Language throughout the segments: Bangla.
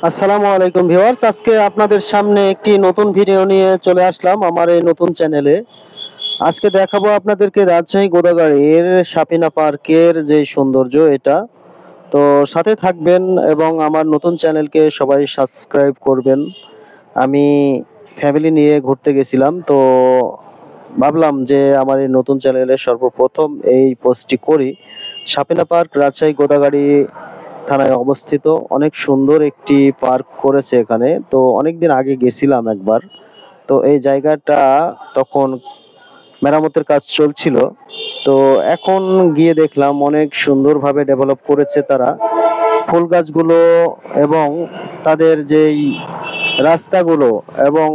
আসসালামু আলাইকুম ভিউয়ার্স, আজকে আপনাদের সামনে একটি নতুন ভিডিও নিয়ে চলে আসলাম আমার এই নতুন চ্যানেলে। আজকে দেখাবো আপনাদেরকে রাজশাহী গোদাগাড়ীর সাপিনা পার্কের যে সৌন্দর্য এটা। তো সাথে থাকবেন এবং আমার নতুন চ্যানেলকে সবাই সাবস্ক্রাইব করবেন। আমি ফ্যামিলি নিয়ে ঘুরতে গেছিলাম, তো ভাবলাম যে আমার এই নতুন চ্যানেলে সর্বপ্রথম এই পোস্টটি করি। সাপিনা পার্ক রাজশাহী গোদাগাড়ী থানায় অবস্থিত, অনেক সুন্দর একটি পার্ক করেছে এখানে। তো অনেকদিন আগে গেছিলাম একবার। তো এই জায়গাটা তখন মেরামতের কাজ চলছিল। তো এখন গিয়ে দেখলাম অনেক সুন্দরভাবে ডেভেলপ করেছে তারা। ফুল গাছগুলো এবং তাদের যেই রাস্তাগুলো এবং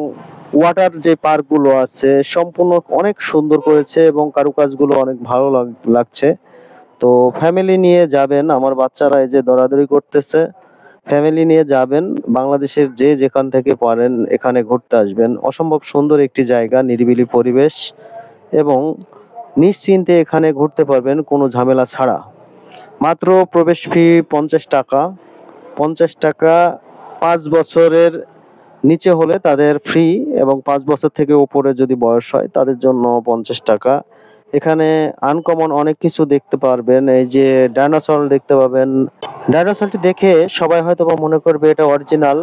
ওয়াটার যে পার্কগুলো আছে সম্পূর্ণ অনেক সুন্দর করেছে এবং কারুকাজগুলো অনেক ভালো লাগছে। তো ফ্যামিলি নিয়ে যাবেন, আমার বাচ্চারা এই যে দৌড়াদৌড়ি করতেছে। ফ্যামিলি নিয়ে যাবেন, বাংলাদেশের যে যেখান থেকে পারেন এখানে ঘুরতে আসবেন। অসম্ভব সুন্দর একটি জায়গা, নিরিবিলি পরিবেশ এবং নিশ্চিন্তে এখানে ঘুরতে পারবেন কোনো ঝামেলা ছাড়া। মাত্র প্রবেশ ফি 50 টাকা। 50 টাকা। 5 বছরের নিচে হলে তাদের ফ্রি এবং 5 বছর থেকে উপরে যদি বয়স হয় তাদের জন্য 50 টাকা। এখানে আনকমন অনেক কিছু দেখতে পারবেন, এই যে ডাইনোসর দেখতে পাবেন। ডাইনোসরটি দেখে সবাই হয়তো বা মনে করবে এটা অরিজিনাল।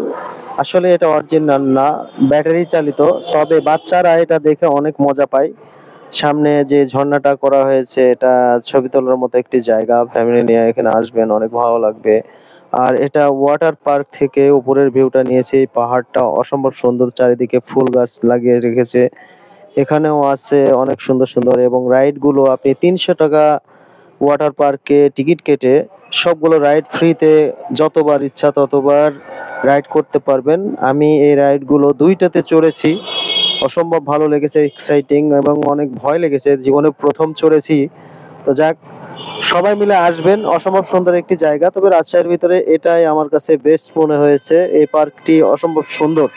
আসলে এটা অরিজিনাল না, ব্যাটারি চালিত। তবে বাচ্চারা এটা দেখে অনেক মজা পায়। সামনে যে ঝর্ণাটা করা হয়েছে এটা ছবি তোলার মতো একটি জায়গা, ফ্যামিলি নিয়ে এখানে আসবেন, অনেক ভালো লাগবে। আর এটা ওয়াটার পার্ক থেকে উপরের ভিউটা নিয়েছে, এই পাহাড়টা অসম্ভব সুন্দর, চারিদিকে ফুল গাছ লাগিয়ে রেখেছে। এখানেও আছে অনেক সুন্দর সুন্দর এবং রাইড গুলো আপনি 300 টাকা ওয়াটার পার্কে টিকিট কেটে সবগুলো রাইড ফ্রিতে যতবার ইচ্ছা ততবার রাইড করতে পারবেন। আমি এই রাইডগুলো দুইটাতে চড়েছি, অসম্ভব ভালো লেগেছে, এক্সাইটিং এবং অনেক ভয় লেগেছে, জীবনে প্রথম চড়েছি। তো যাক, সবাই মিলে আসবেন, অসম্ভব সুন্দর একটি জায়গা। তবে রাজশাহীর ভিতরে এটাই আমার কাছে বেস্ট মনে হয়েছে, এই পার্কটি অসম্ভব সুন্দর।